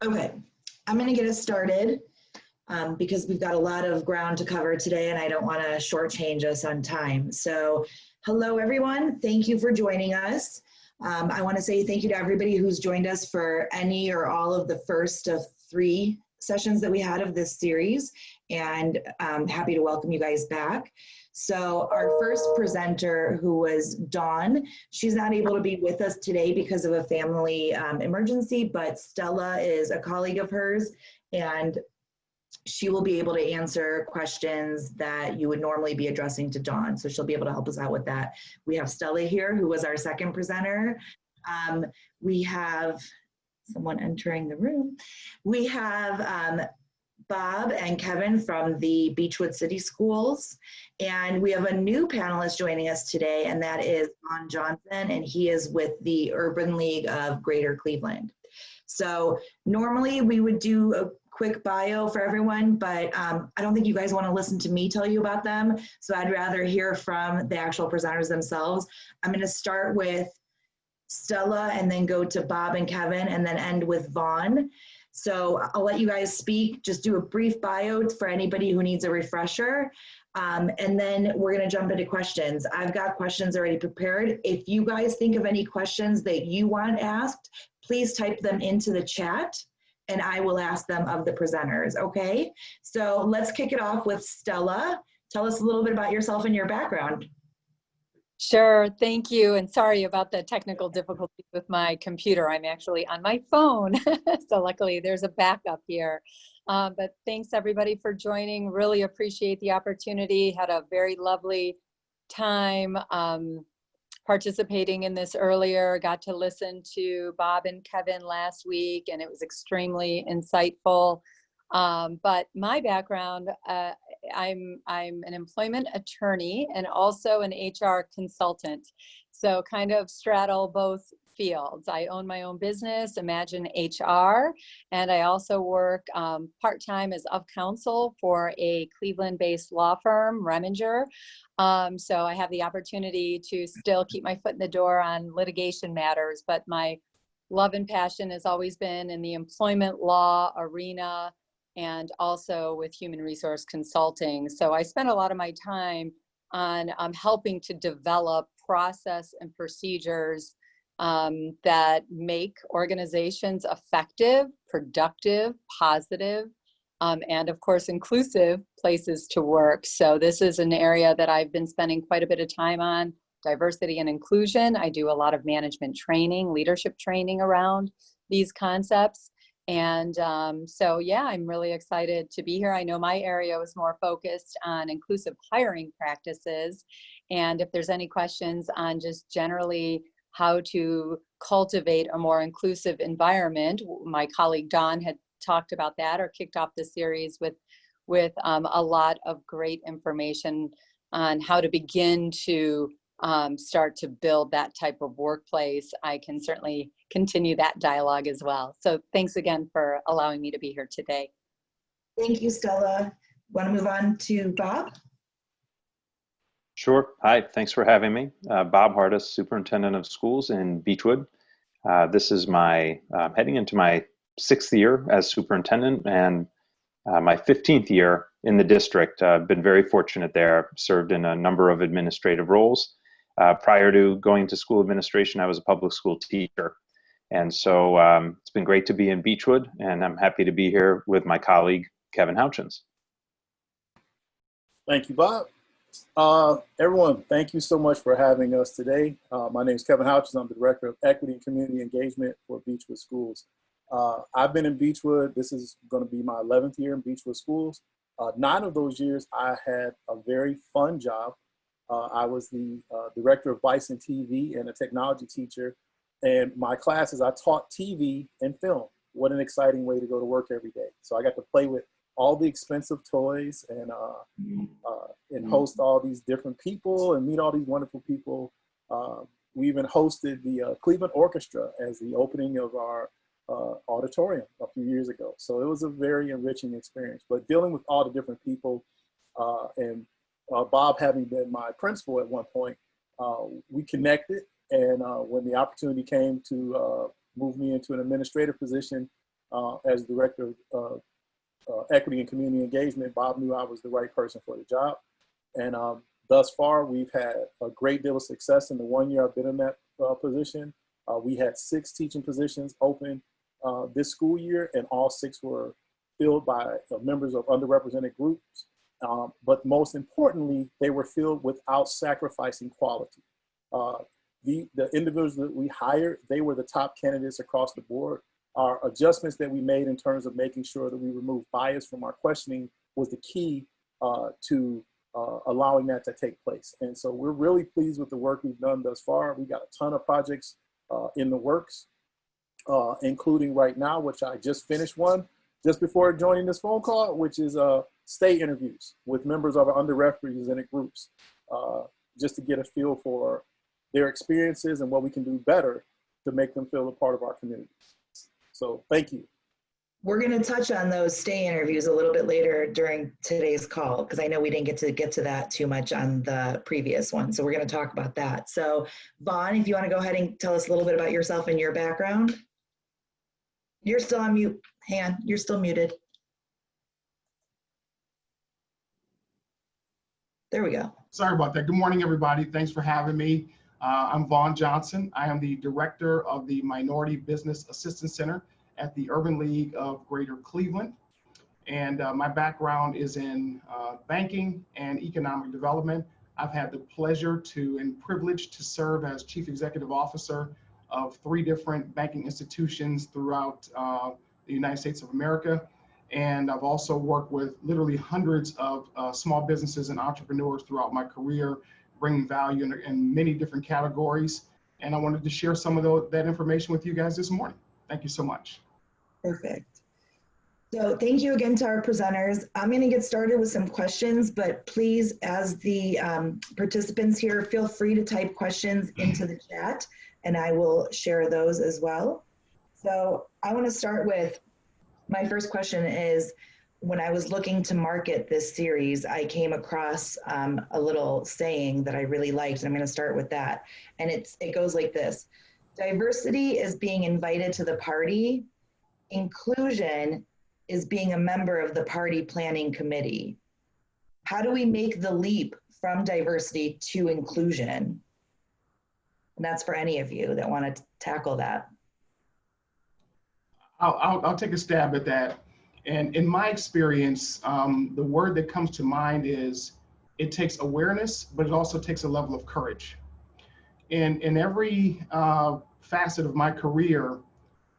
Okay, I'm going to get us started because we've got a lot of ground to cover today and I don't want to shortchange us on time. So hello, everyone. Thank you for joining us. I want to say thank you to everybody who's joined us for any or all of the first of 3 sessions that we had of this series, and I'm happy to welcome you guys back. So our first presenter, who was Dawn, she's not able to be with us today because of a family emergency, but Stella is a colleague of hers, and she will be able to answer questions that you would normally be addressing to Dawn. So she'll be able to help us out with that. We have Stella here, who was our second presenter. We have someone entering the room. We have Bob and Kevin from the Beechwood City Schools. And we have a new panelist joining us today, and that is Vaughn Johnson, and he is with the Urban League of Greater Cleveland. So normally we would do a quick bio for everyone, but I don't think you guys want to listen to me tell you about them. So I'd rather hear from the actual presenters themselves. I'm going to start with Stella and then go to Bob and Kevin and then end with Vaughn. So I'll let you guys speak, just do a brief bio for anybody who needs a refresher. And then we're gonna jump into questions. I've got questions already prepared. If you guys think of any questions that you want asked, please type them into the chat and I will ask them of the presenters, okay? So let's kick it off with Stella. Tell us a little bit about yourself and your background. Sure, thank you. And sorry about the technical difficulties with my computer. I'm actually on my phone. So luckily there's a backup here. But thanks everybody for joining. Really appreciate the opportunity. Had a very lovely time participating in this earlier. Got to listen to Bob and Kevin last week and it was extremely insightful. But my background, I'm an employment attorney and also an HR consultant. So kind of straddle both fields. I own my own business, Imagine HR, and I also work part-time as of counsel for a Cleveland-based law firm, Reminger. So I have the opportunity to still keep my foot in the door on litigation matters, but my love and passion has always been in the employment law arena and also with human resource consulting. So I spend a lot of my time on helping to develop process and procedures that make organizations effective, productive, positive, and of course, inclusive places to work. So this is an area that I've been spending quite a bit of time on, diversity and inclusion. I do a lot of management training, leadership training around these concepts. And so, yeah, I'm really excited to be here. I know my area was more focused on inclusive hiring practices. And if there's any questions on just generally how to cultivate a more inclusive environment, my colleague Dawn had talked about that or kicked off the series with a lot of great information on how to begin to start to build that type of workplace. I can certainly continue that dialogue as well. So thanks again for allowing me to be here today. Thank you, Stella. Want to move on to Bob? Sure. Hi, thanks for having me. Bob Hardis, Superintendent of Schools in Beechwood. This is my heading into my 6th year as superintendent and my 15th year in the district. I've been very fortunate there, served in a number of administrative roles. Prior to going to school administration, I was a public school teacher. And so it's been great to be in Beechwood, and I'm happy to be here with my colleague, Kevin Houchins. Thank you, Bob. Everyone, thank you so much for having us today. My name is Kevin Houchins. I'm the Director of Equity and Community Engagement for Beechwood Schools. I've been in Beechwood. This is going to be my 11th year in Beechwood Schools. 9 of those years, I had a very fun job. I was the Director of Bison TV and a technology teacher. And my classes, I taught TV and film. What an exciting way to go to work every day. So I got to play with all the expensive toys and host all these different people and meet all these wonderful people. We even hosted the Cleveland Orchestra as the opening of our auditorium a few years ago. So it was a very enriching experience. But dealing with all the different people and Bob having been my principal at one point, we connected. And when the opportunity came to move me into an administrative position, as Director of Equity and Community Engagement, Bob knew I was the right person for the job. And thus far, we've had a great deal of success in the 1 year I've been in that position. We had 6 teaching positions open this school year, and all 6 were filled by members of underrepresented groups. But most importantly, they were filled without sacrificing quality. The individuals that we hired, they were the top candidates across the board. Our adjustments that we made in terms of making sure that we remove bias from our questioning was the key to allowing that to take place. And so we're really pleased with the work we've done thus far. We got a ton of projects in the works, including right now, which I just finished one just before joining this phone call, which is stay interviews with members of our underrepresented groups, just to get a feel for their experiences and what we can do better to make them feel a part of our community. So thank you. We're going to touch on those stay interviews a little bit later during today's call, because I know we didn't get to that too much on the previous one. So we're going to talk about that. So Vaughn, if you want to go ahead and tell us a little bit about yourself and your background. You're still on mute. Hang on, you're still muted. There we go. Sorry about that. Good morning, everybody. Thanks for having me. I'm Vaughn Johnson. I am the director of the Minority Business Assistance Center at the Urban League of Greater Cleveland. And my background is in banking and economic development. I've had the pleasure and privilege to serve as Chief Executive Officer of 3 different banking institutions throughout the United States of America. And I've also worked with literally hundreds of small businesses and entrepreneurs throughout my career, bringing value in many different categories. And I wanted to share some of that information with you guys this morning. Thank you so much. Perfect. So thank you again to our presenters. I'm going to get started with some questions, but please, as the participants here, feel free to type questions into the chat and I will share those as well. So I want to start with, my first question is, when I was looking to market this series, I came across a little saying that I really liked, and I'm going to start with that. And it goes like this: diversity is being invited to the party. Inclusion is being a member of the party planning committee. How do we make the leap from diversity to inclusion? And that's for any of you that want to tackle that. I'll take a stab at that. And in my experience, the word that comes to mind is it takes awareness, but it also takes a level of courage. And in every facet of my career,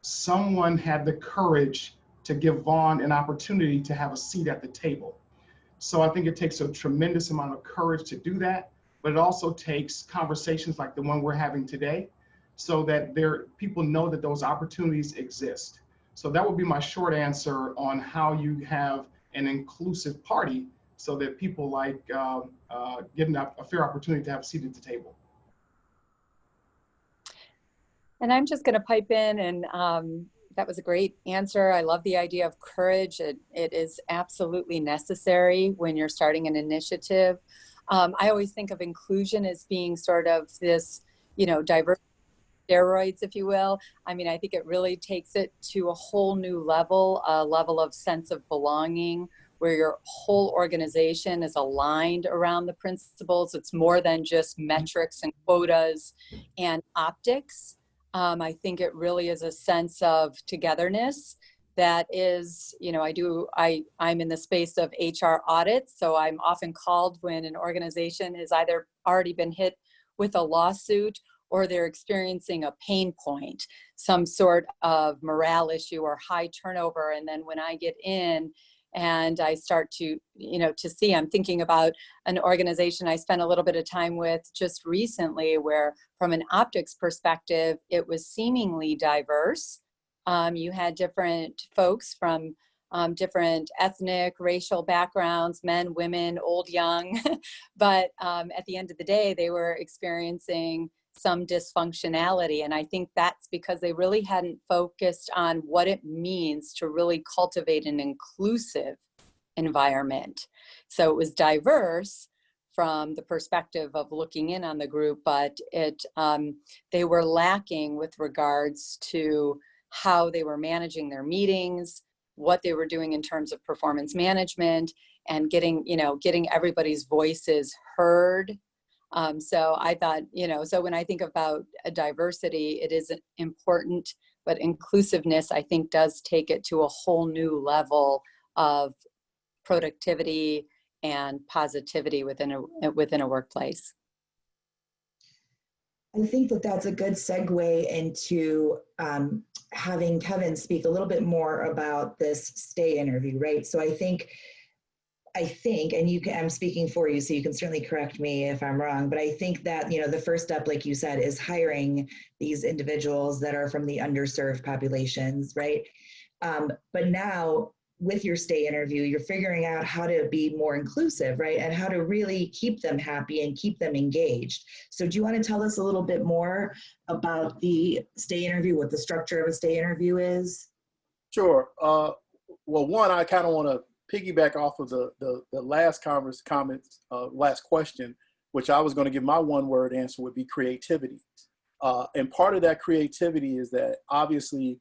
someone had the courage to give Vaughn an opportunity to have a seat at the table. So I think it takes a tremendous amount of courage to do that, but it also takes conversations like the one we're having today, so that people know that those opportunities exist. So that would be my short answer on how you have an inclusive party, so that people getting a fair opportunity to have a seat at the table. And I'm just going to pipe in, and that was a great answer. I love the idea of courage. It is absolutely necessary when you're starting an initiative. I always think of inclusion as being sort of this, diverse steroids, if you will. I mean, I think it really takes it to a whole new level, a level of sense of belonging, where your whole organization is aligned around the principles. It's more than just metrics and quotas and optics. I think it really is a sense of togetherness that is, I'm in the space of HR audits, so I'm often called when an organization has either already been hit with a lawsuit or they're experiencing a pain point, some sort of morale issue or high turnover. And then when I get in and I start to see, I'm thinking about an organization I spent a little bit of time with just recently, where from an optics perspective, it was seemingly diverse. You had different folks from different ethnic, racial backgrounds, men, women, old, young, but at the end of the day, they were experiencing some dysfunctionality. And I think that's because they really hadn't focused on what it means to really cultivate an inclusive environment. So it was diverse from the perspective of looking in on the group, but they were lacking with regards to how they were managing their meetings, what they were doing in terms of performance management, and getting everybody's voices heard. So I thought, so when I think about a diversity, it is important, but inclusiveness, I think, does take it to a whole new level of productivity and positivity within a workplace. I think that that's a good segue into having Kevin speak a little bit more about this stay interview, right? So I think, and I'm speaking for you, so you can certainly correct me if I'm wrong, but I think that, the first step, like you said, is hiring these individuals that are from the underserved populations, right? But now with your stay interview, you're figuring out how to be more inclusive, right? And how to really keep them happy and keep them engaged. So do you want to tell us a little bit more about the stay interview, what the structure of a stay interview is? Sure. Well, one, I kind of want to piggyback off of the last last question, which I was going to give my one word answer would be creativity. And part of that creativity is that obviously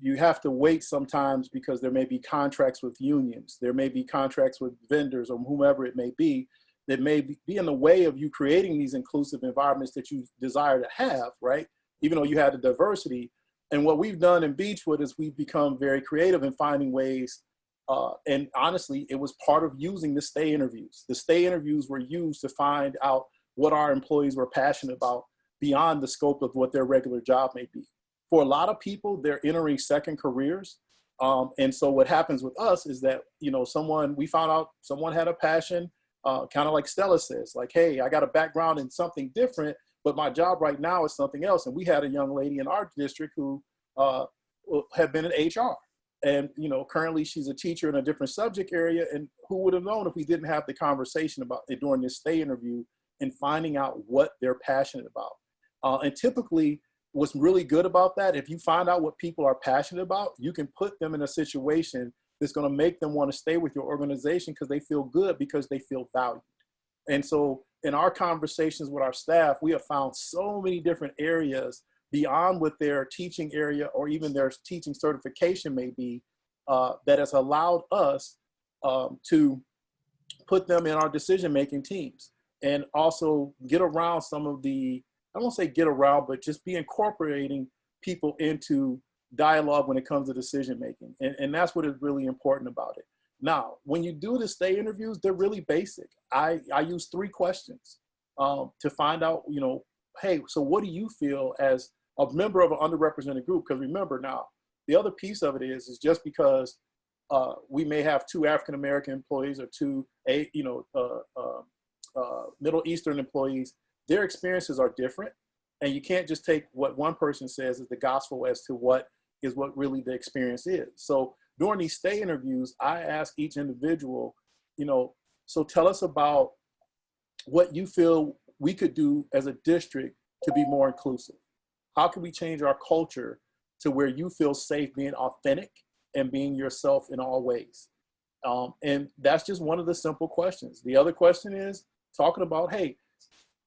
you have to wait sometimes because there may be contracts with unions, there may be contracts with vendors or whomever it may be that may be in the way of you creating these inclusive environments that you desire to have, right? Even though you have the diversity. And what we've done in Beechwood is we've become very creative in finding ways. And honestly, it was part of using the stay interviews. The stay interviews were used to find out what our employees were passionate about beyond the scope of what their regular job may be. For a lot of people, they're entering second careers. And so what happens with us is that, we found out someone had a passion, kind of like Stella says, like, hey, I got a background in something different, but my job right now is something else. And we had a young lady in our district who had been in HR. And, currently she's a teacher in a different subject area. And who would have known if we didn't have the conversation about it during this stay interview and finding out what they're passionate about. And typically what's really good about that, if you find out what people are passionate about, you can put them in a situation that's going to make them want to stay with your organization because they feel good, because they feel valued. And so in our conversations with our staff, we have found so many different areas beyond what their teaching area or even their teaching certification may be, that has allowed us to put them in our decision-making teams and also get around some of the, I won't say get around, but just be incorporating people into dialogue when it comes to decision-making. And that's what is really important about it. Now, when you do the stay interviews, they're really basic. I use 3 questions to find out, hey, so what do you feel as a member of an underrepresented group? Because remember now, the other piece of it is just because we may have 2 African-American employees or 2 Middle Eastern employees, their experiences are different. And you can't just take what one person says as the gospel as to what really the experience is. So during these stay interviews, I ask each individual, so tell us about what you feel we could do as a district to be more inclusive. How can we change our culture to where you feel safe being authentic and being yourself in all ways? And that's just one of the simple questions. The other question is talking about, hey,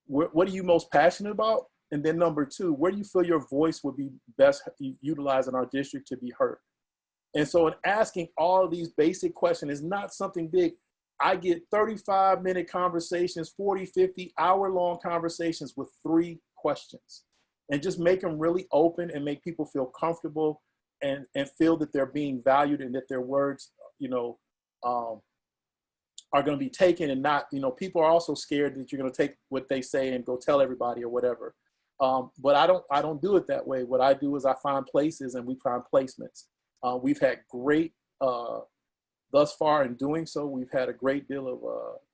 what are you most passionate about? And then number 2, where do you feel your voice would be best utilized in our district to be heard? And so in asking all of these basic questions is not something big. I get 35-minute conversations, 40, 50, hour-long conversations with 3 questions. And just make them really open and make people feel comfortable and feel that they're being valued and that their words, are going to be taken and not, people are also scared that you're going to take what they say and go tell everybody or whatever. But I don't do it that way. What I do is I find places and we find placements. We've had great, thus far in doing so, we've had a great deal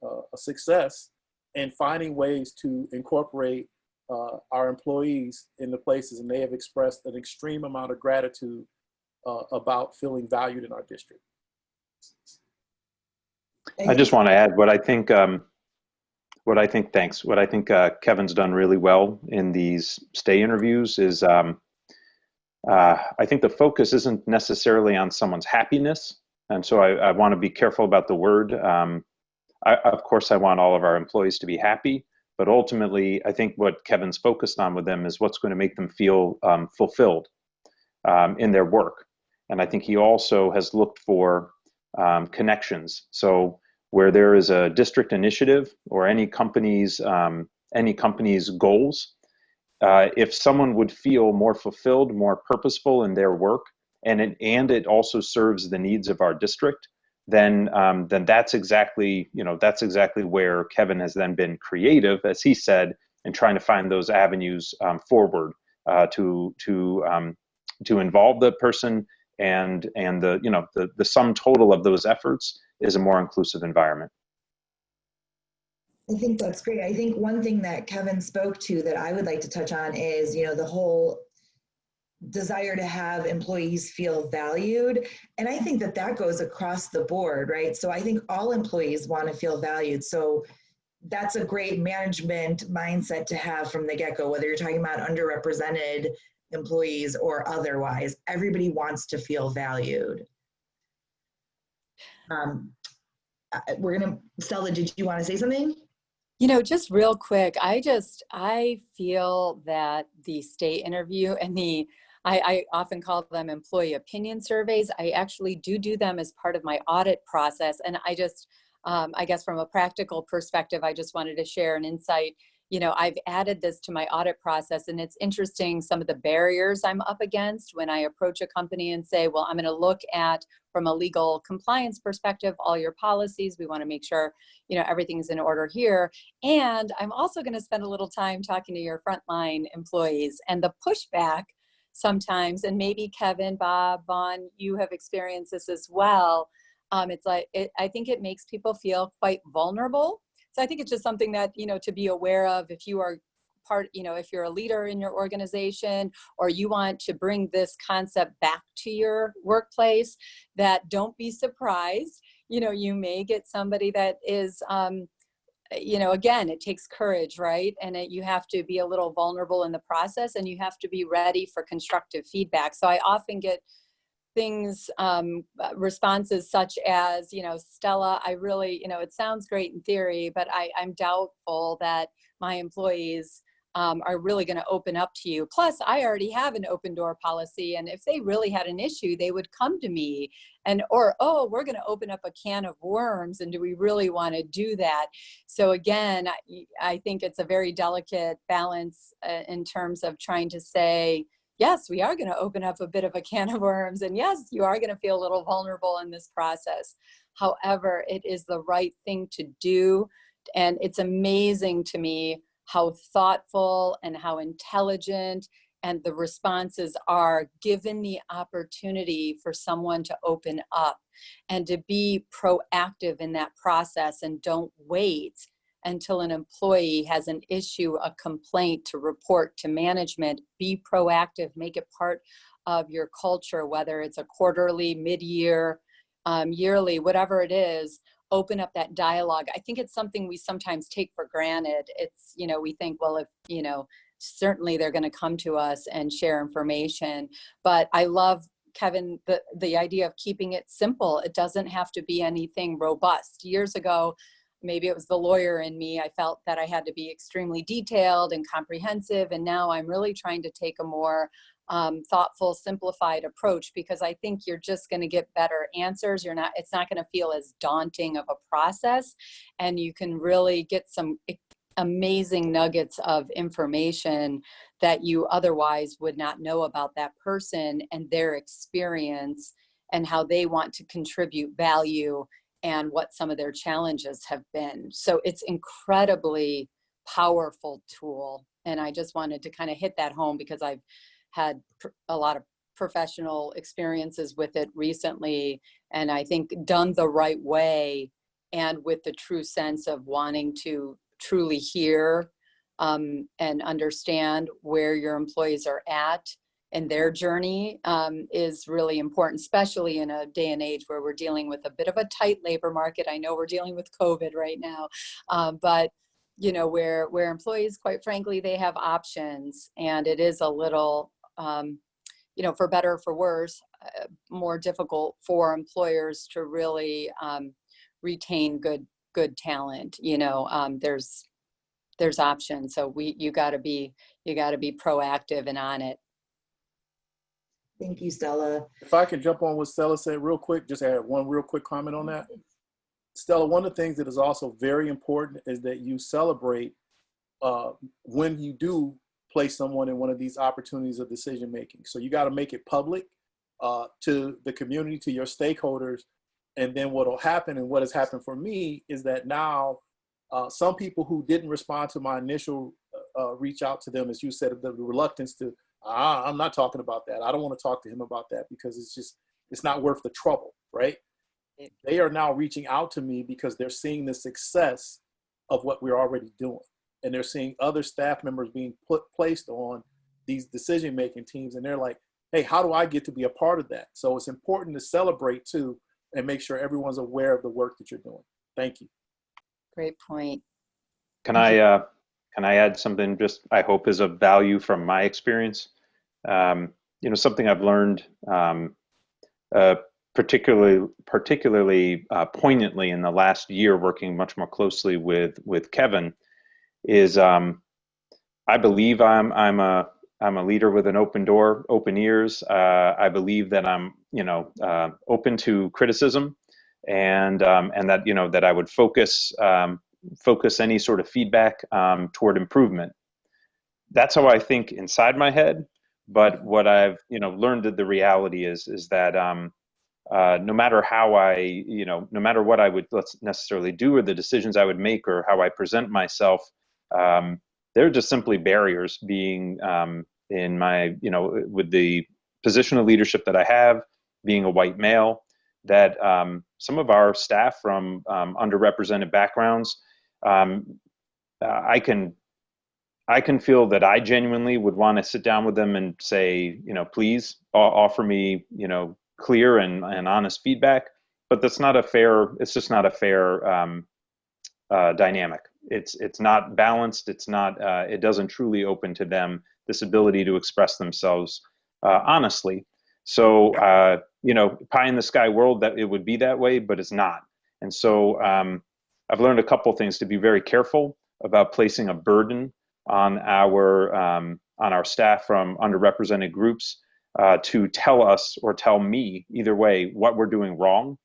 of success in finding ways to incorporate our employees in the places, and they have expressed an extreme amount of gratitude about feeling valued in our district. I just want to add what I think Kevin's done really well in these stay interviews is I think the focus isn't necessarily on someone's happiness. And so I want to be careful about the word. Of course, I want all of our employees to be happy, but ultimately, I think what Kevin's focused on with them is what's going to make them feel fulfilled. in their work. And I think he also has looked for connections. So where there is a district initiative or any company's goals, if someone would feel more fulfilled, more purposeful in their work, and it also serves the needs of our district, then that's exactly where Kevin has then been creative, as he said, in trying to find those avenues forward to involve the person, and the sum total of those efforts is a more inclusive environment. I think that's great. I think one thing that Kevin spoke to that I would like to touch on is, the whole desire to have employees feel valued. And I think that goes across the board, right? So I think all employees want to feel valued. So that's a great management mindset to have from the get-go, whether you're talking about underrepresented employees or otherwise. Everybody wants to feel valued. Stella, did you want to say something? Just real quick, I feel that the state interview and I often call them employee opinion surveys. I actually do them as part of my audit process. And I guess from a practical perspective, I just wanted to share an insight. I've added this to my audit process, and it's interesting some of the barriers I'm up against when I approach a company and say, well, I'm going to look at, from a legal compliance perspective, all your policies. We want to make sure, everything's in order here. And I'm also going to spend a little time talking to your frontline employees, and the pushback sometimes, and maybe Kevin, Bob, Vaughn, you have experienced this as well. It's like, I think it makes people feel quite vulnerable. So I think it's just something that, to be aware of if you are if you're a leader in your organization, or you want to bring this concept back to your workplace, that don't be surprised. You may get somebody that is, again, it takes courage, right? And you have to be a little vulnerable in the process, and you have to be ready for constructive feedback. So I often get things, responses such as, Stella, I really, it sounds great in theory, but I'm doubtful that my employees are really going to open up to you. Plus, I already have an open door policy, and if they really had an issue, they would come to me. Or, we're going to open up a can of worms, and do we really want to do that? So again, I think it's a very delicate balance in terms of trying to say, yes, we are going to open up a bit of a can of worms, and yes, you are going to feel a little vulnerable in this process. However, it is the right thing to do, and it's amazing to me how thoughtful and how intelligent and the responses are, given the opportunity for someone to open up and to be proactive in that process, and don't wait until an employee has an issue, a complaint to report to management. Be proactive, make it part of your culture, whether it's a quarterly, mid-year, yearly, whatever it is. Open up that dialogue. I think it's something we sometimes take for granted. It's, we think, well, if, certainly they're going to come to us and share information. But I love, Kevin, the idea of keeping it simple. It doesn't have to be anything robust. Years ago, maybe it was the lawyer in me, I felt that I had to be extremely detailed and comprehensive. And now I'm really trying to take a more thoughtful, simplified approach, because I think you're just going to get better answers. It's not going to feel as daunting of a process, and you can really get some amazing nuggets of information that you otherwise would not know about that person and their experience, and how they want to contribute value, and what some of their challenges have been. So it's incredibly powerful tool. And I just wanted to kind of hit that home, because I've had a lot of professional experiences with it recently. And I think done the right way, and with the true sense of wanting to truly hear and understand where your employees are at and their journey is really important, especially in a day and age where we're dealing with a bit of a tight labor market. I know we're dealing with COVID right now, but where employees, quite frankly, they have options, and it is a little, for better or for worse, more difficult for employers to really retain good talent. There's options, so you got to be proactive and on it. Thank you, Stella. If I could jump on what Stella said real quick, just add one real quick comment on that. Stella, one of the things that is also very important is that you celebrate when you do place someone in one of these opportunities of decision making. So you got to make it public to the community, to your stakeholders. And then what will happen, and what has happened for me, is that now some people who didn't respond to my initial reach out to them, as you said, the reluctance to, I'm not talking about that. I don't want to talk to him about that because it's not worth the trouble, right? They are now reaching out to me because they're seeing the success of what we're already doing. And they're seeing other staff members being placed on these decision-making teams. And they're like, hey, how do I get to be a part of that? So it's important to celebrate too, and make sure everyone's aware of the work that you're doing. Thank you. Great point. Can I add something just I hope is of value from my experience? Something I've learned particularly poignantly in the last year, working much more closely with Kevin, is I believe I'm a leader with an open door, open ears. I believe that I'm open to criticism, and that that I would focus any sort of feedback toward improvement. That's how I think inside my head. But what I've learned that the reality is that no matter how no matter what I would necessarily do, or the decisions I would make, or how I present myself, they're just simply barriers being in my with the position of leadership that I have, being a white male, that some of our staff from underrepresented backgrounds, I can feel that I genuinely would want to sit down with them and say, please offer me, clear and honest feedback. But that's not a fair. It's just not a fair dynamic. It's not balanced. It's not. It doesn't truly open to them this ability to express themselves honestly. So pie in the sky world that it would be that way, but it's not. And so I've learned a couple things: to be very careful about placing a burden on our staff from underrepresented groups to tell us or tell me either way what we're doing wrong,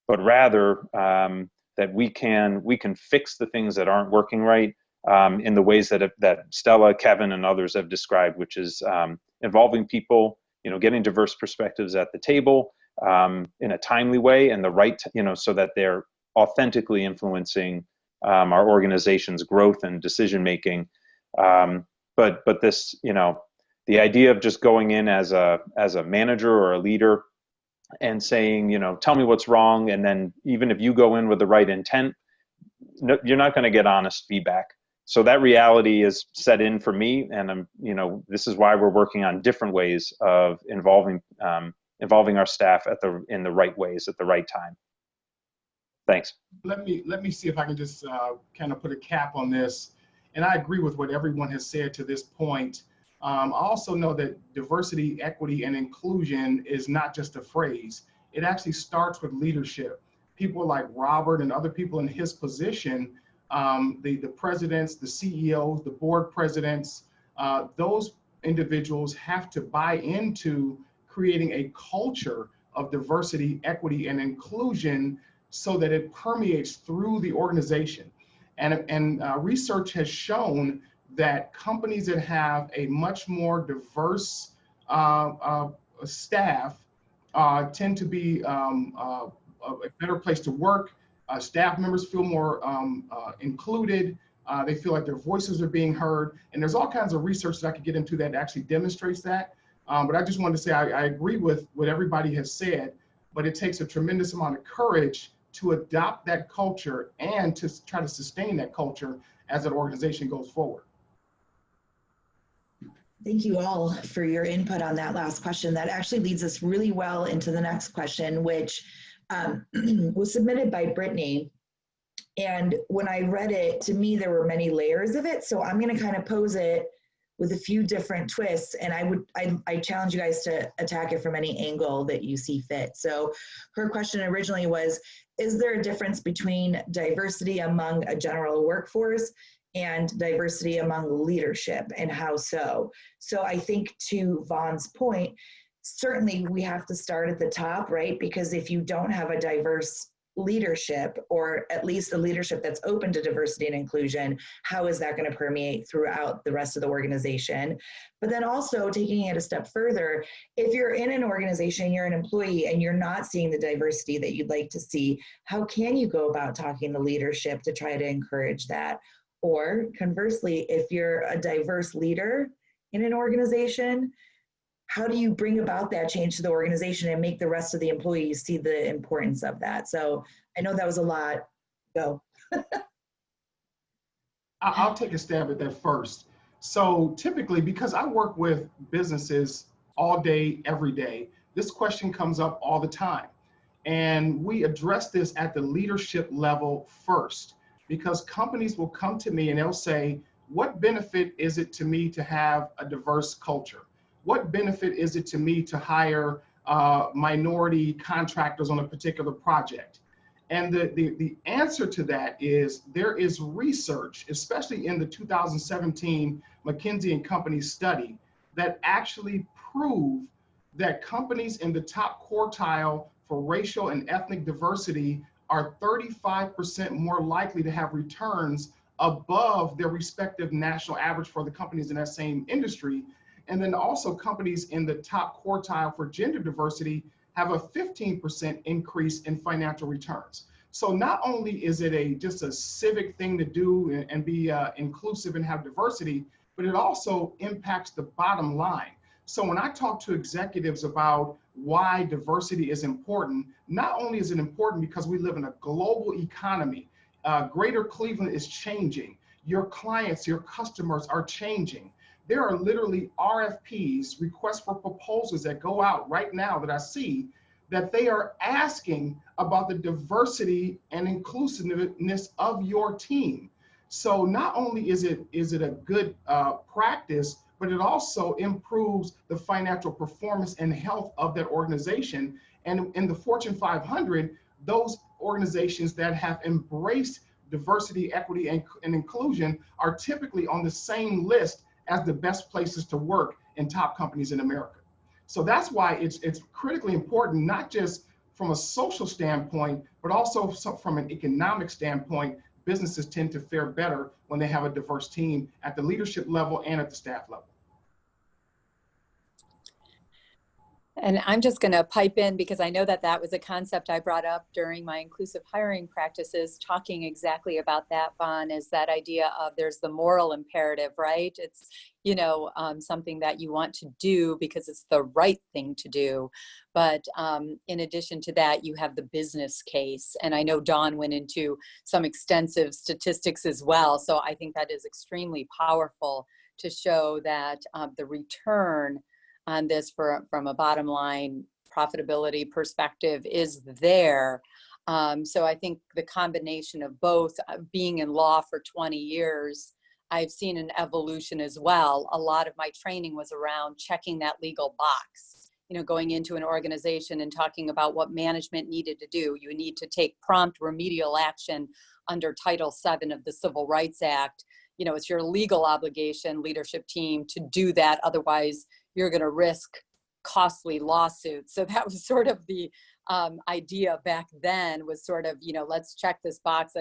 but rather that we can fix the things that aren't working right in the ways that Stella, Kevin, and others have described, which is involving people, getting diverse perspectives at the table in a timely way, and the right, so that they're authentically influencing our organization's growth and decision making. But this, the idea of just going in as a manager or a leader and saying, tell me what's wrong, and then even if you go in with the right intent, you're not going to get honest feedback. So that reality is set in for me, and this is why we're working on different ways of involving our staff in the right ways at the right time. Thanks. Let me see if I can just kind of put a cap on this. And I agree with what everyone has said to this point. I also know that diversity, equity, and inclusion is not just a phrase. It actually starts with leadership. People like Robert and other people in his position, the presidents, the CEOs, the board presidents, those individuals have to buy into creating a culture of diversity, equity, and inclusion so that it permeates through the organization. And research has shown that companies that have a much more diverse staff tend to be a better place to work. Staff members feel more included. They feel like their voices are being heard. And there's all kinds of research that I could get into that actually demonstrates that. But I just wanted to say I agree with what everybody has said, but it takes a tremendous amount of courage to adopt that culture and to try to sustain that culture as an organization goes forward. Thank you all for your input on that last question. That actually leads us really well into the next question, which was submitted by Brittany. And when I read it, to me, there were many layers of it. So I'm going to kind of pose it with a few different twists, and I challenge you guys to attack it from any angle that you see fit. So her question originally was, is there a difference between diversity among a general workforce and diversity among leadership, and how so? So I think to Vaughn's point, certainly we have to start at the top, right? Because if you don't have a diverse leadership, or at least a leadership that's open to diversity and inclusion, how is that going to permeate throughout the rest of the organization? But then also taking it a step further, if you're in an organization, you're an employee, and you're not seeing the diversity that you'd like to see, how can you go about talking to leadership to try to encourage that? Or conversely, if you're a diverse leader in an organization, how do you bring about that change to the organization and make the rest of the employees see the importance of that? So I know that was a lot. Go. I'll take a stab at that first. So typically, because I work with businesses all day, every day, this question comes up all the time. And we address this at the leadership level first, because companies will come to me and they'll say, what benefit is it to me to have a diverse culture? What benefit is it to me to hire minority contractors on a particular project? And the answer to that is there is research, especially in the 2017 McKinsey & Company study, that actually prove that companies in the top quartile for racial and ethnic diversity are 35% more likely to have returns above their respective national average for the companies in that same industry. And then also companies in the top quartile for gender diversity have a 15% increase in financial returns. So not only is it just a civic thing to do and be inclusive and have diversity, but it also impacts the bottom line. So when I talk to executives about why diversity is important, not only is it important because we live in a global economy, Greater Cleveland is changing. Your clients, your customers are changing. There are literally RFPs, requests for proposals, that go out right now that I see that they are asking about the diversity and inclusiveness of your team. So not only is it a good practice, but it also improves the financial performance and health of that organization. And in the Fortune 500, those organizations that have embraced diversity, equity, and inclusion are typically on the same list as the best places to work in top companies in America. So that's why it's critically important, not just from a social standpoint, but also from an economic standpoint. Businesses tend to fare better when they have a diverse team at the leadership level and at the staff level. And I'm just going to pipe in because I know that that was a concept I brought up during my inclusive hiring practices, talking exactly about that, Vaughn, is that idea of there's the moral imperative, right? It's, something that you want to do because it's the right thing to do. But in addition to that, you have the business case. And I know Dawn went into some extensive statistics as well. So I think that is extremely powerful to show that the return on this from a bottom line profitability perspective is there. So I think the combination of both, being in law for 20 years, I've seen an evolution as well. A lot of my training was around checking that legal box, going into an organization and talking about what management needed to do. You need to take prompt remedial action under Title VII of the Civil Rights Act. It's your legal obligation, leadership team, to do that. Otherwise, you're going to risk costly lawsuits. So that was sort of the idea back then, was sort of, let's check this box,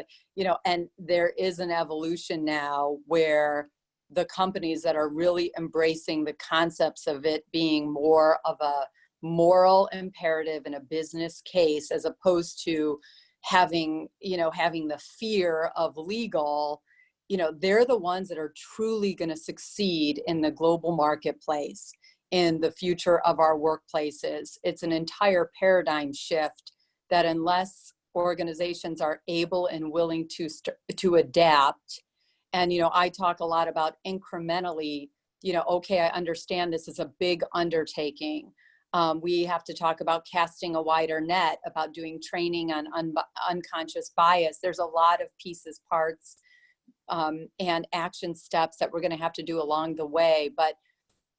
and there is an evolution now where the companies that are really embracing the concepts of it being more of a moral imperative in a business case, as opposed to having the fear of legal, they're the ones that are truly going to succeed in the global marketplace, in the future of our workplaces. It's an entire paradigm shift that unless organizations are able and willing to adapt, and I talk a lot about incrementally, okay, I understand this is a big undertaking. We have to talk about casting a wider net, about doing training on unconscious bias. There's a lot of pieces, parts, and action steps that we're going to have to do along the way. But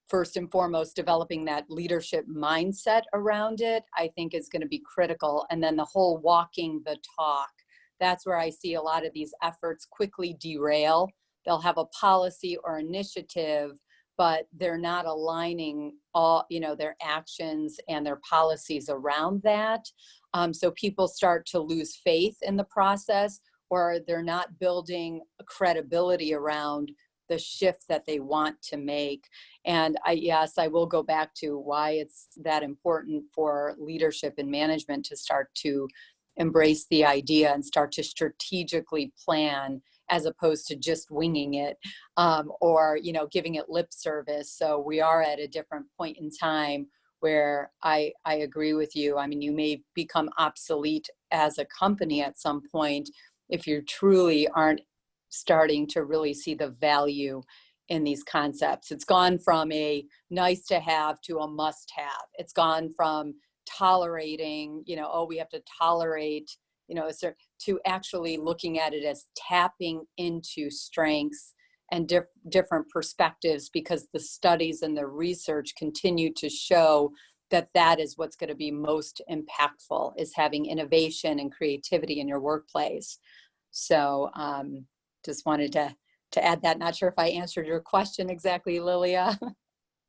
first and foremost, developing that leadership mindset around it, I think, is going to be critical. And then the whole walking the talk, that's where I see a lot of these efforts quickly derail. They'll have a policy or initiative, but they're not aligning all, their actions and their policies around that. So people start to lose faith in the process, or they're not building a credibility around the shift that they want to make. And yes, I will go back to why it's that important for leadership and management to start to embrace the idea and start to strategically plan, as opposed to just winging it, or giving it lip service. So we are at a different point in time where I agree with you. I mean, you may become obsolete as a company at some point if you truly aren't starting to really see the value in these concepts. It's gone from a nice to have to a must have. It's gone from tolerating, we have to tolerate, to actually looking at it as tapping into strengths and different perspectives, because the studies and the research continue to show that that is what's going to be most impactful, is having innovation and creativity in your workplace. So just wanted to add that. Not sure if I answered your question exactly, Lilia.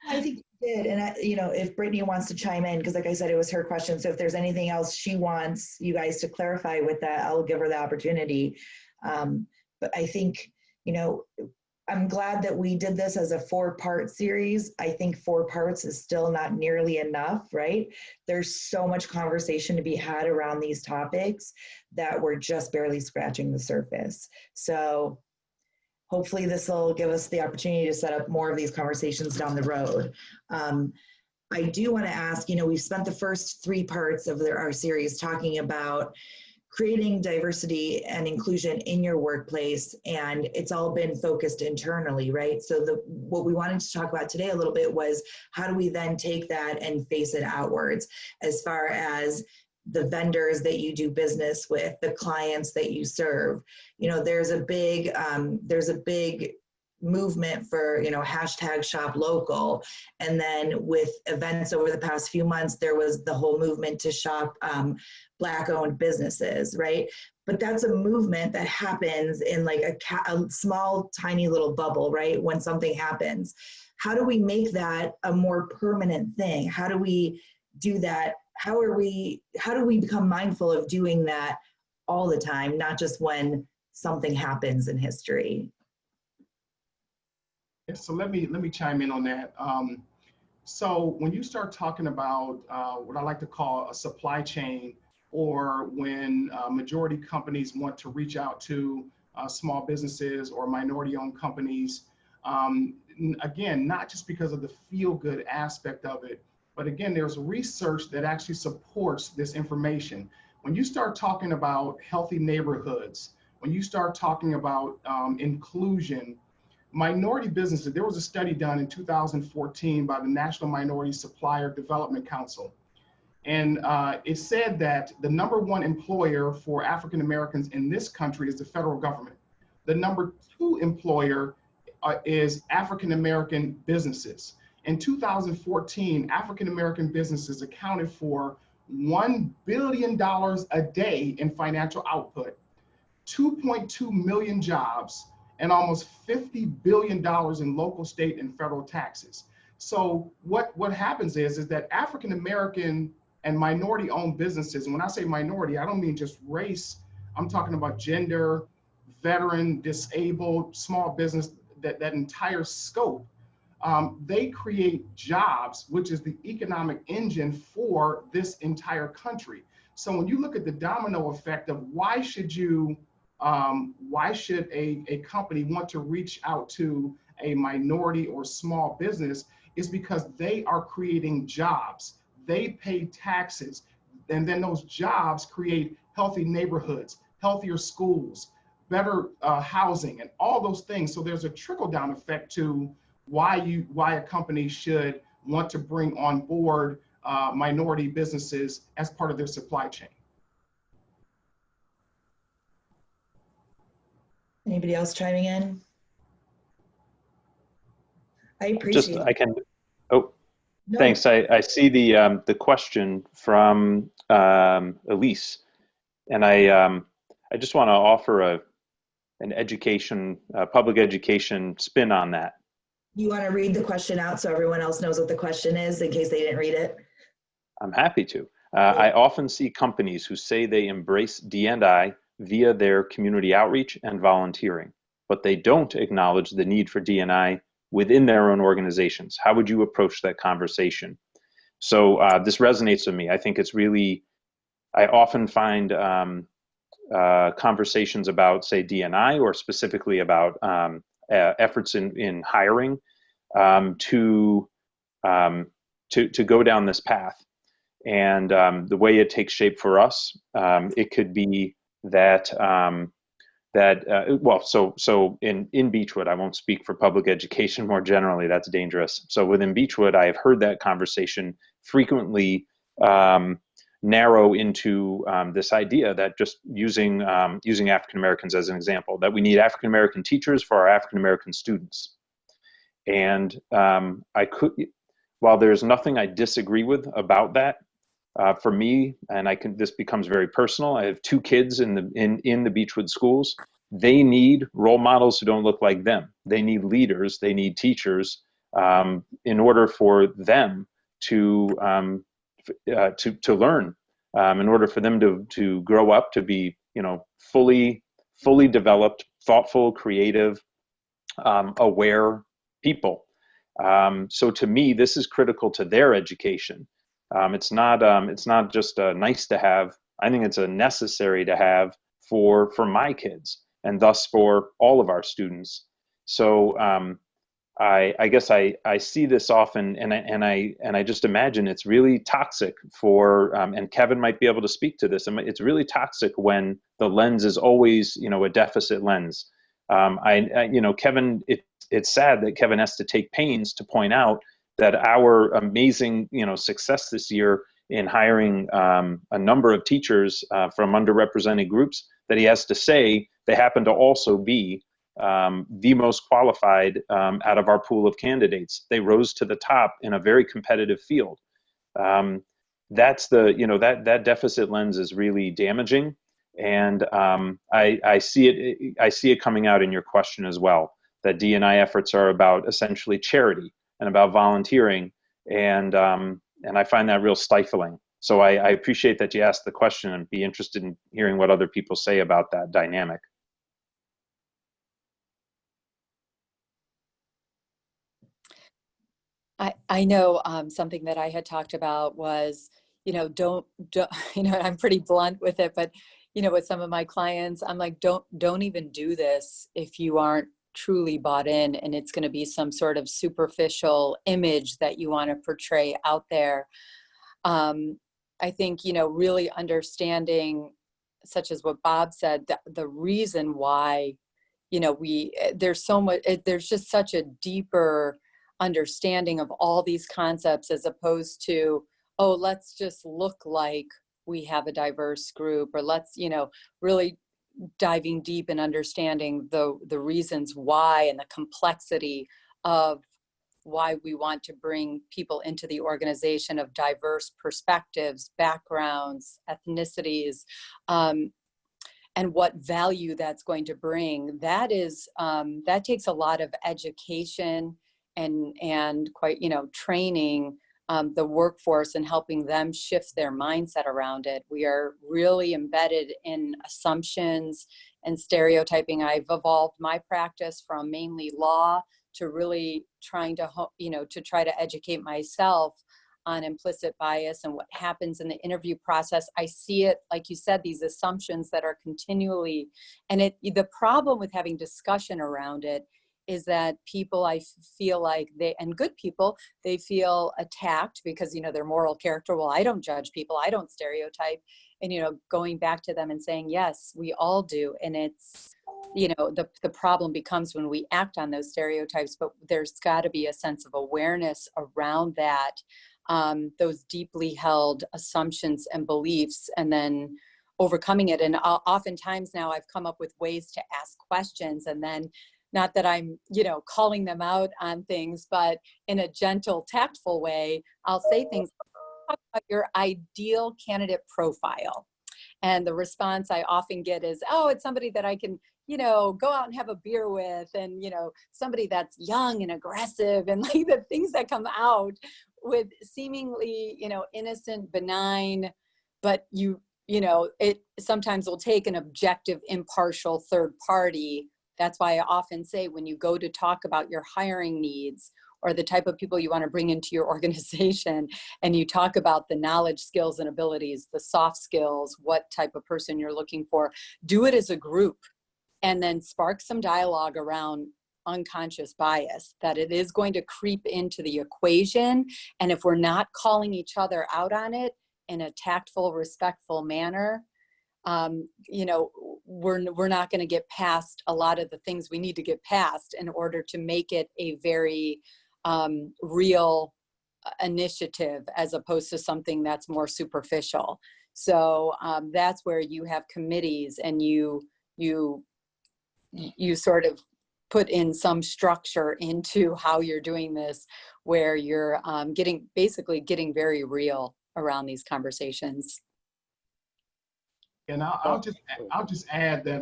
I think you did. And, if Brittany wants to chime in, because like I said, it was her question. So if there's anything else she wants you guys to clarify with that, I'll give her the opportunity. But I think, I'm glad that we did this as a 4-part series. I think 4 parts is still not nearly enough, right? There's so much conversation to be had around these topics that we're just barely scratching the surface. So hopefully this will give us the opportunity to set up more of these conversations down the road. I do want to ask, we've spent the first 3 parts of our series talking about creating diversity and inclusion in your workplace, and it's all been focused internally, right? So what we wanted to talk about today a little bit was, how do we then take that and face it outwards, as far as the vendors that you do business with, the clients that you serve. There's a big movement for, hashtag shop local. And then with events over the past few months, there was the whole movement to shop Black owned businesses, right? But that's a movement that happens in like a small, tiny little bubble, right? When something happens, how do we make that a more permanent thing? How do we do that? How do we become mindful of doing that all the time, not just when something happens in history? Yeah, so let me chime in on that. So when you start talking about what I like to call a supply chain, or when majority companies want to reach out to small businesses or minority-owned companies, again, not just because of the feel-good aspect of it, but again, there's research that actually supports this information. When you start talking about healthy neighborhoods, when you start talking about inclusion, minority businesses, there was a study done in 2014 by the National Minority Supplier Development Council. And it said that the #1 employer for African Americans in this country is the federal government. The #2 employer is African American businesses. In 2014, African American businesses accounted for $1 billion a day in financial output, 2.2 million jobs, and almost $50 billion in local, state, and federal taxes. So what happens is that African American and minority-owned businesses, and when I say minority, I don't mean just race, I'm talking about gender, veteran, disabled, small business, that entire scope. They create jobs, which is the economic engine for this entire country. So when you look at the domino effect of why should a company want to reach out to a minority or small business, is because they are creating jobs. They pay taxes, and then those jobs create healthy neighborhoods, healthier schools, better housing, and all those things. So there's a trickle-down effect to why a company should want to bring on board minority businesses as part of their supply chain. Anybody else chiming in? I appreciate No. Thanks. I see the question from Elise, and I just want to offer an education, public education spin on that. You want to read the question out so everyone else knows what the question is in case they didn't read it? I'm happy to. I often see companies who say they embrace D&I via their community outreach and volunteering, but they don't acknowledge the need for D&I within their own organizations. How would you approach that conversation? So this resonates with me. I think it's really, I often find conversations about, say, D&I or specifically about efforts in hiring to go down this path. And the way it takes shape for us, it could be that so in Beechwood, I won't speak for public education more generally, that's dangerous. So within Beechwood, I have heard that conversation frequently narrow into this idea that just using African Americans as an example, that we need African American teachers for our African American students. And while there's nothing I disagree with about that, for me, and this becomes very personal. I have 2 kids in the Beechwood schools. They need role models who don't look like them. They need leaders. They need teachers in order for them to learn. In order for them to grow up to be, fully developed, thoughtful, creative, aware people. So to me, this is critical to their education. It's not just a nice to have. I think it's a necessary to have for my kids and thus for all of our students. So I guess I see this often, and I just imagine it's really toxic for and Kevin might be able to speak to this. It's really toxic when the lens is always a deficit lens. Kevin, it's sad that Kevin has to take pains to point out that our amazing, success this year in hiring a number of teachers from underrepresented groups, that he has to say they happen to also be the most qualified out of our pool of candidates. They rose to the top in a very competitive field. That's that deficit lens is really damaging, and I see it coming out in your question as well. That D&I efforts are about essentially charity and about volunteering, and I find that real stifling. So I appreciate that you asked the question and be interested in hearing what other people say about that dynamic. I know something that I had talked about was, don't I'm pretty blunt with it, but with some of my clients, I'm like, don't even do this if you aren't truly bought in, and it's going to be some sort of superficial image that you want to portray out there. I think, really understanding, such as what Bob said, the reason why, there's so much, there's just such a deeper understanding of all these concepts, as opposed to, oh, let's just look like we have a diverse group, or let's, really diving deep and understanding the reasons why and the complexity of why we want to bring people into the organization of diverse perspectives, backgrounds, ethnicities, and what value that's going to bring. That takes a lot of education and quite, training the workforce and helping them shift their mindset around it. We are really embedded in assumptions and stereotyping. I've evolved my practice from mainly law to really trying to, to try to educate myself on implicit bias and what happens in the interview process. I see it, like you said, these assumptions that are continually, and the problem with having discussion around it is that people, I feel like and good people, they feel attacked because, their moral character, well, I don't judge people, I don't stereotype. And, going back to them and saying, yes, we all do. And it's, the problem becomes when we act on those stereotypes, but there's got to be a sense of awareness around that, those deeply held assumptions and beliefs, and then overcoming it. And oftentimes now I've come up with ways to ask questions, and then, not that I'm, calling them out on things, but in a gentle, tactful way, I'll say things like, talk about your ideal candidate profile. And the response I often get is, oh, it's somebody that I can, you know, go out and have a beer with, and, you know, somebody that's young and aggressive, and like the things that come out with seemingly, you know, innocent, benign, but you know, it sometimes will take an objective, impartial third party. That's why I often say, when you go to talk about your hiring needs or the type of people you want to bring into your organization, and you talk about the knowledge, skills, and abilities, the soft skills, what type of person you're looking for, do it as a group, and then spark some dialogue around unconscious bias, that it is going to creep into the equation. And if we're not calling each other out on it in a tactful, respectful manner, you know, we're not going to get past a lot of the things we need to get past in order to make it a very real initiative, as opposed to something that's more superficial. So that's where you have committees, and you sort of put in some structure into how you're doing this, where you're basically getting very real around these conversations. And I'll just add that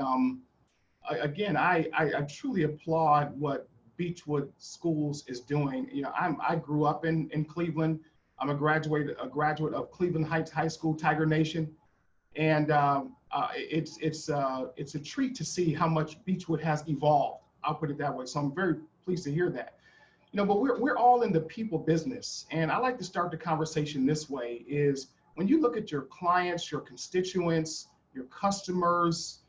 again, I truly applaud what Beechwood Schools is doing. You know, I grew up in Cleveland. I'm a graduate of Cleveland Heights High School, Tiger Nation, and it's a treat to see how much Beechwood has evolved. I'll put it that way. So I'm very pleased to hear that. You know, but we're all in the people business, and I like to start the conversation this way: is when you look at your clients, your constituents, your customers,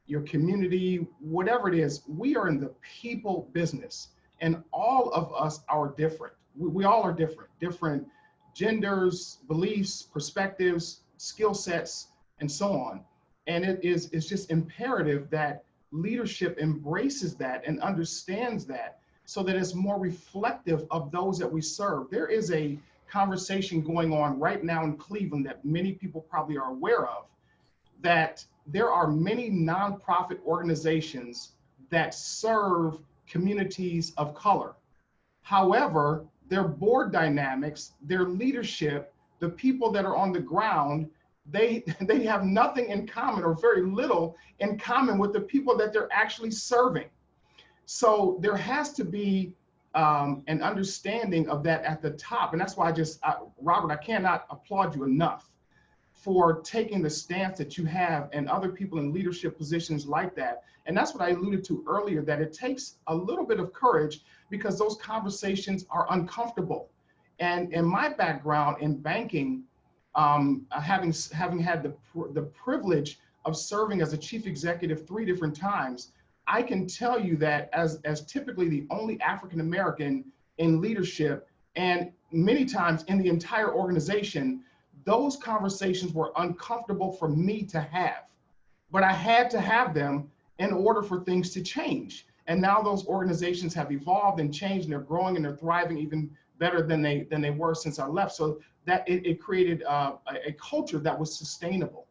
your community, whatever it is, we are in the people business, and all of us are different. We all are different genders, beliefs, perspectives, skill sets, and so on. And it's just imperative that leadership embraces that and understands that, so that it's more reflective of those that we serve. There is a conversation going on right now in Cleveland that many people probably are aware of, that there are many nonprofit organizations that serve communities of color. However, their board dynamics, their leadership, the people that are on the ground, they have nothing in common, or very little in common, with the people that they're actually serving. So there has to be an understanding of that at the top. And that's why Robert, I cannot applaud you enough for taking the stance that you have, and other people in leadership positions like that. And that's what I alluded to earlier, that it takes a little bit of courage, because those conversations are uncomfortable. And in my background in banking, having had the privilege of serving as a chief executive 3 different times, I can tell you that as typically the only African American in leadership, and many times in the entire organization, those conversations were uncomfortable for me to have. But I had to have them in order for things to change. And now those organizations have evolved and changed, and they're growing and they're thriving even better than they were since I left. So that it created a culture that was sustainable.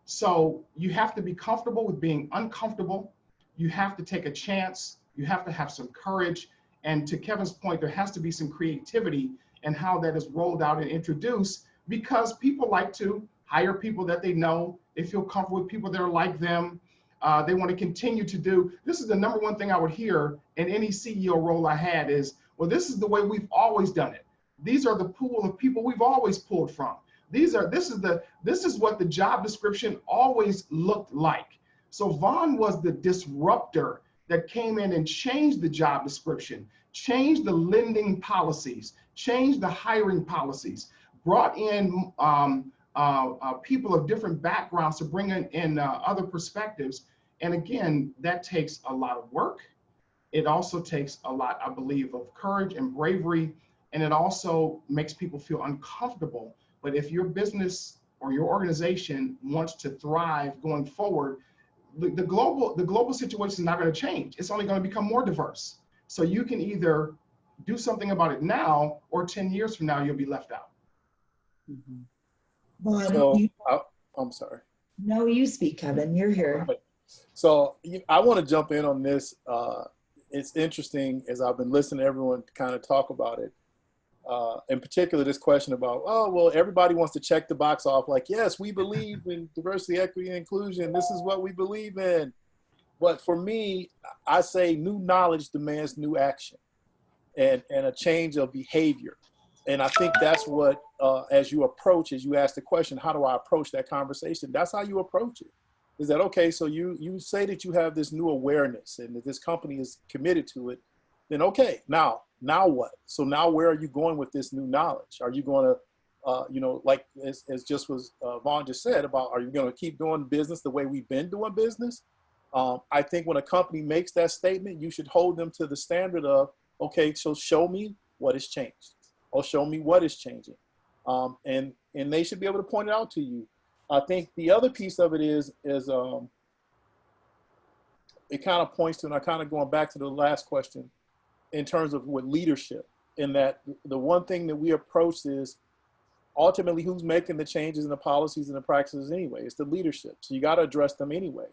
So you have to be comfortable with being uncomfortable. You have to take a chance. You have to have some courage. And to Kevin's point, there has to be some creativity in how that is rolled out and introduced, because people like to hire people that they know. They feel comfortable with people that are like them. They want to continue to do. This is the number one thing I would hear in any CEO role I had is, well, this is the way we've always done it. These are the pool of people we've always pulled from. This is what the job description always looked like. So Vaughn was the disruptor that came in and changed the job description, changed the lending policies, changed the hiring policies, brought in people of different backgrounds to bring in other perspectives. And again, that takes a lot of work. It also takes a lot, I believe, of courage and bravery. And it also makes people feel uncomfortable. But if your business or your organization wants to thrive going forward, the global situation is not going to change. It's only going to become more diverse. So you can either do something about it now, or 10 years from now, you'll be left out. Mm-hmm. Well, I'm sorry. No, you speak, Kevin. You're here. So I want to jump in on this. It's interesting, as I've been listening to everyone kind of talk about it. in particular, this question about, oh, well, everybody wants to check the box off like, yes, we believe in diversity, equity, and inclusion. This is what we believe in. But for me, I say new knowledge demands new action and a change of behavior. And I think that's what, as you ask the question, how do I approach that conversation? That's how you approach it. Is that, okay, so you say that you have this new awareness and that this company is committed to it, then okay, now what? So now where are you going with this new knowledge? Are you going to, like as just was Vaughn just said about, are you going to keep doing business the way we've been doing business? I think when a company makes that statement, you should hold them to the standard of, okay, so show me what has changed, or show me what is changing. And they should be able to point it out to you. I think the other piece of it is it kind of points to, and I kind of going back to the last question in terms of with leadership, in that the one thing that we approach is ultimately who's making the changes in the policies and the practices anyway. It's the leadership. So you got to address them anyway.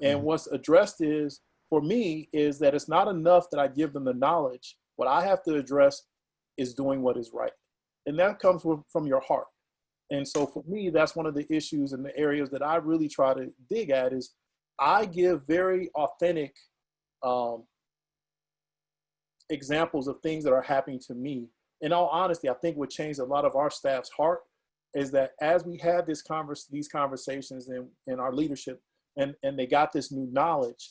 And what's addressed is, for me, is that it's not enough that I give them the knowledge. What I have to address is doing what is right. And that comes from your heart. And so for me, that's one of the issues and the areas that I really try to dig at is I give very authentic examples of things that are happening to me. In all honesty, I think what changed a lot of our staff's heart is that as we had these conversations in our leadership and they got this new knowledge,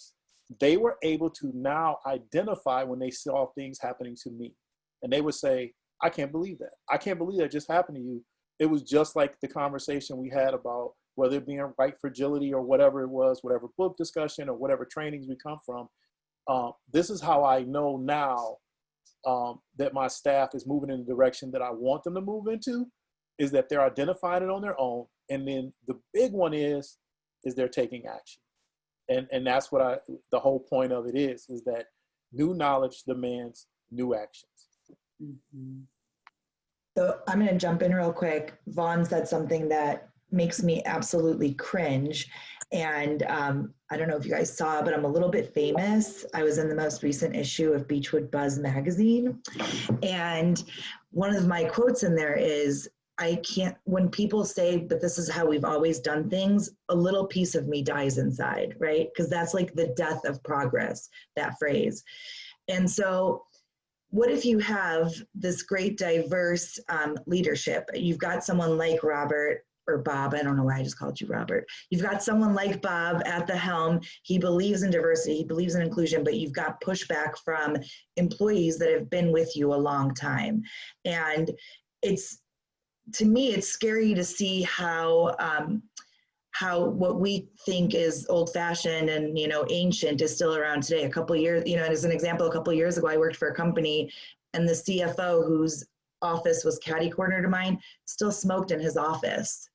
they were able to now identify when they saw things happening to me. And they would say, I can't believe that. I can't believe that just happened to you. It was just like the conversation we had about whether it being white fragility or whatever it was, whatever book discussion or whatever trainings we come from. This is how I know now that my staff is moving in the direction that I want them to move into, is that they're identifying it on their own. And then the big one is they're taking action. And that's what the whole point of it is that new knowledge demands new actions. Mm-hmm. So I'm going to jump in real quick. Vaughn said something that makes me absolutely cringe. And I don't know if you guys saw, but I'm a little bit famous. I was in the most recent issue of Beechwood Buzz magazine. And one of my quotes in there is, when people say, but this is how we've always done things, a little piece of me dies inside, right? Because that's like the death of progress, that phrase. And so what if you have this great diverse leadership? You've got someone like Robert or Bob, I don't know why I just called you Robert. You've got someone like Bob at the helm. He believes in diversity, he believes in inclusion, but you've got pushback from employees that have been with you a long time. And to me, it's scary to see how what we think is old-fashioned and ancient is still around today. A couple of years, as an example, a couple of years ago, I worked for a company, and the CFO, whose office was catty corner to mine, still smoked in his office,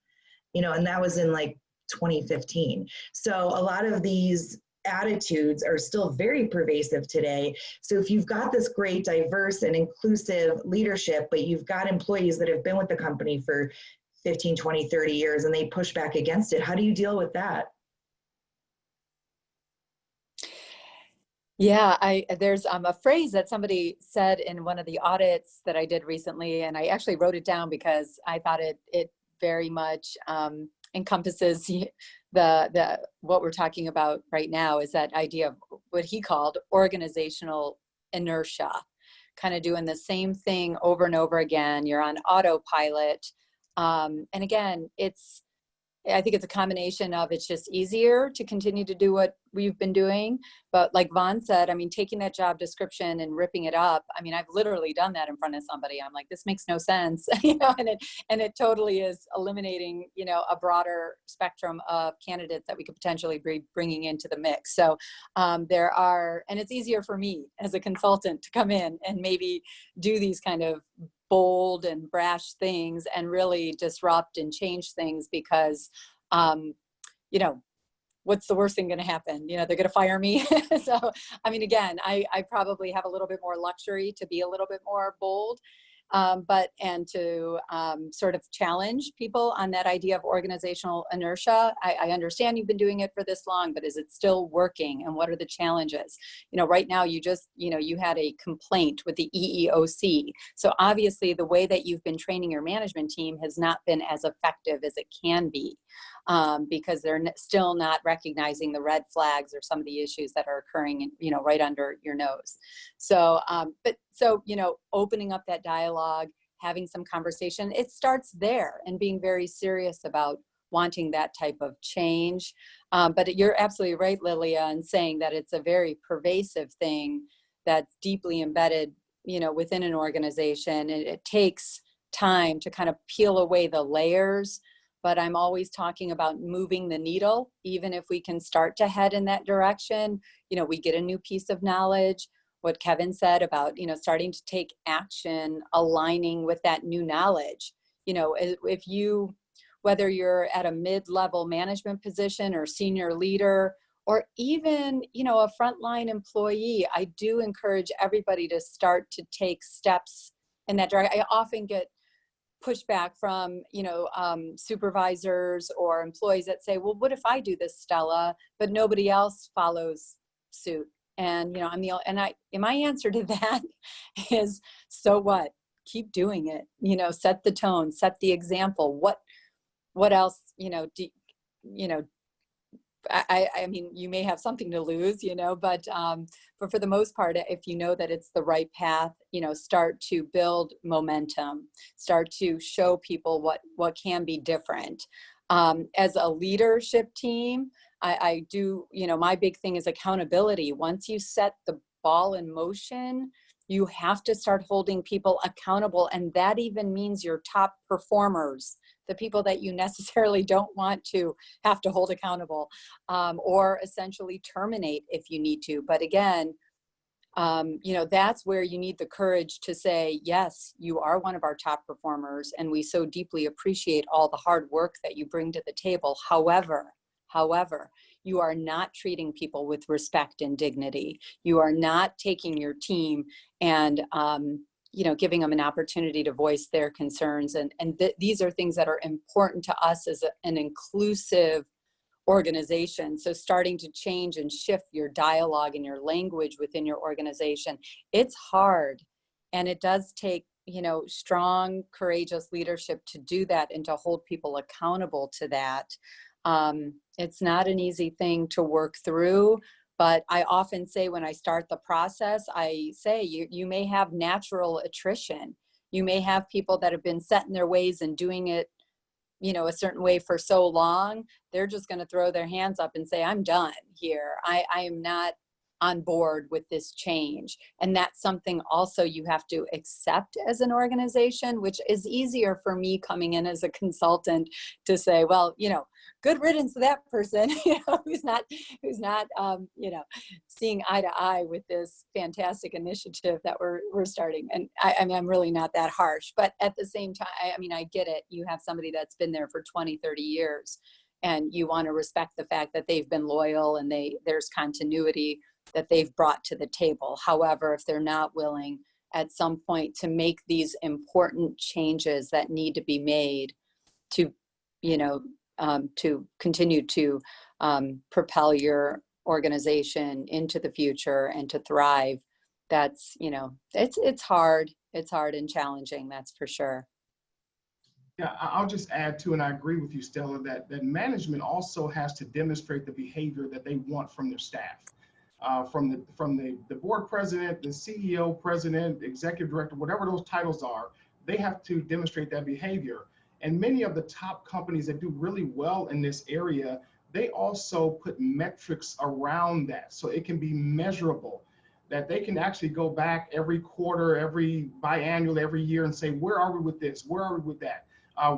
and that was in like 2015. So a lot of these attitudes are still very pervasive today. So if you've got this great, diverse, and inclusive leadership, but you've got employees that have been with the company for 15, 20, 30 years, and they push back against it, how do you deal with that? Yeah, there's a phrase that somebody said in one of the audits that I did recently, and I actually wrote it down because I thought it very much encompasses the what we're talking about right now, is that idea of what he called organizational inertia, kind of doing the same thing over and over again. You're on autopilot. And again, I think it's a combination of it's just easier to continue to do what we've been doing. But like Vaughn said, I mean, taking that job description and ripping it up. I mean, I've literally done that in front of somebody. I'm like, this makes no sense, and it totally is eliminating, a broader spectrum of candidates that we could potentially be bringing into the mix. So and it's easier for me as a consultant to come in and maybe do these kind of bold and brash things and really disrupt and change things because, what's the worst thing going to happen? They're going to fire me. So, I mean, again, I probably have a little bit more luxury to be a little bit more bold. and to sort of challenge people on that idea of organizational inertia. I understand you've been doing it for this long, but is it still working? And what are the challenges? Right now you just, you had a complaint with the EEOC. So obviously the way that you've been training your management team has not been as effective as it can be, because they're still not recognizing the red flags or some of the issues that are occurring, right under your nose. So, opening up that dialogue, having some conversation, it starts there, and being very serious about wanting that type of change. But you're absolutely right, Lilia, in saying that it's a very pervasive thing that's deeply embedded, within an organization. And it takes time to kind of peel away the layers. But I'm always talking about moving the needle. Even if we can start to head in that direction, we get a new piece of knowledge. What Kevin said about, starting to take action, aligning with that new knowledge. If you, whether you're at a mid-level management position or senior leader, or even, a frontline employee, I do encourage everybody to start to take steps in that direction. I often get pushback from, supervisors or employees that say, well, what if I do this, Stella, but nobody else follows suit? And, my answer to that is, so what? Keep doing it, set the tone, set the example. What else, I mean, you may have something to lose, but for the most part, if you know that it's the right path, start to build momentum, start to show people what can be different. As a leadership team, I do, my big thing is accountability. Once you set the ball in motion, you have to start holding people accountable. And that even means your top performers, the people that you necessarily don't want to have to hold accountable, or essentially terminate if you need to. But again, that's where you need the courage to say, yes, you are one of our top performers, and we so deeply appreciate all the hard work that you bring to the table. However, you are not treating people with respect and dignity. You are not taking your team and, giving them an opportunity to voice their concerns. And these are things that are important to us as an inclusive organization. So starting to change and shift your dialogue and your language within your organization, it's hard. And it does take, strong, courageous leadership to do that and to hold people accountable to that. It's not an easy thing to work through, but I often say when I start the process, I say you may have natural attrition. You may have people that have been set in their ways and doing it, a certain way for so long, they're just going to throw their hands up and say, I'm done here. I am not on board with this change. And that's something also you have to accept as an organization, which is easier for me coming in as a consultant to say, well, good riddance to that person, who's not, seeing eye to eye with this fantastic initiative that we're starting. And I mean, I'm really not that harsh, but at the same time, I get it. You have somebody that's been there for 20, 30 years, and you want to respect the fact that they've been loyal and there's continuity that they've brought to the table. However, if they're not willing at some point to make these important changes that need to be made to, to continue to propel your organization into the future and to thrive, that's, it's hard. It's hard and challenging, that's for sure. Yeah, I'll just add to, and I agree with you, Stella, that management also has to demonstrate the behavior that they want from their staff. From the board president, the CEO, president, executive director, whatever those titles are, they have to demonstrate that behavior. And many of the top companies that do really well in this area, they also put metrics around that so it can be measurable, that they can actually go back every quarter, every biannual, every year and say, where are we with this? Where are we with that?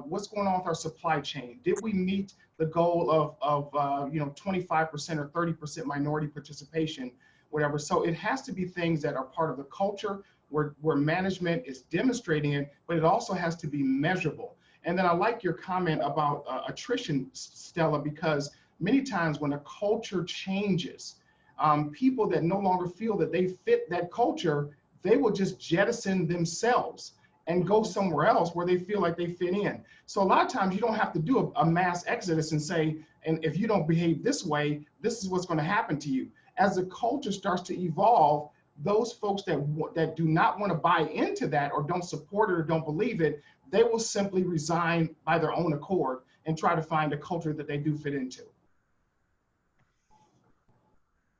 What's going on with our supply chain? Did we meet the goal of 25% or 30% minority participation, whatever? So it has to be things that are part of the culture where management is demonstrating it, but it also has to be measurable. And then I like your comment about attrition, Stella, because many times when a culture changes, people that no longer feel that they fit that culture, they will just jettison themselves. and go somewhere else where they feel like they fit in. So a lot of times you don't have to do a mass exodus and say, and if you don't behave this way, this is what's going to happen to you. As the culture starts to evolve, those folks that do not want to buy into that or don't support it or don't believe it, they will simply resign by their own accord and try to find a culture that they do fit into.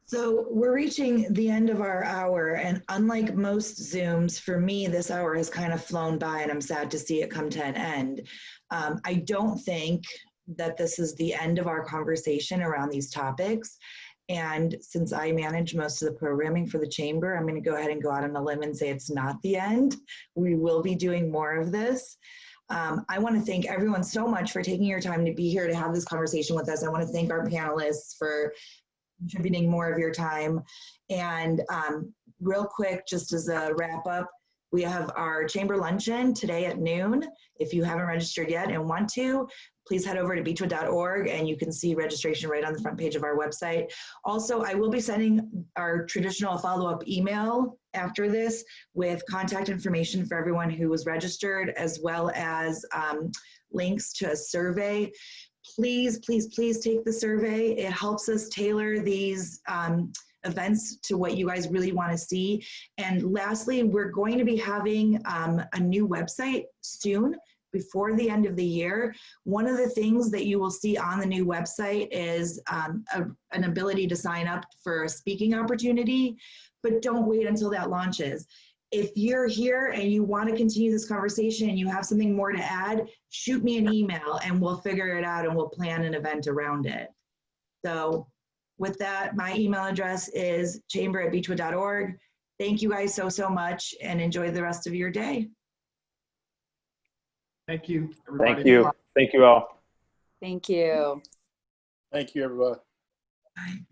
So we're reaching the end of our hour, and unlike most Zooms, for me, this hour has kind of flown by and I'm sad to see it come to an end. I don't think that this is the end of our conversation around these topics. And since I manage most of the programming for the Chamber, I'm going to go ahead and go out on a limb and say it's not the end. We will be doing more of this. I want to thank everyone so much for taking your time to be here to have this conversation with us. I want to thank our panelists for contributing more of your time. And real quick, just as a wrap up, we have our Chamber luncheon today at noon. If you haven't registered yet and want to, please head over to beechwood.org and you can see registration right on the front page of our website. Also, I will be sending our traditional follow-up email after this with contact information for everyone who was registered, as well as links to a survey. Please, please, please take the survey. It helps us tailor these events to what you guys really want to see. And lastly, we're going to be having a new website soon, before the end of the year. One of the things that you will see on the new website is an ability to sign up for a speaking opportunity, but don't wait until that launches. If you're here and you want to continue this conversation and you have something more to add, shoot me an email and we'll figure it out and we'll plan an event around it. So with that, my email address is chamber@beechwood.org. Thank you guys so much and enjoy the rest of your day. Thank you, everybody. Thank you. Thank you all. Thank you. Thank you, everybody. Bye.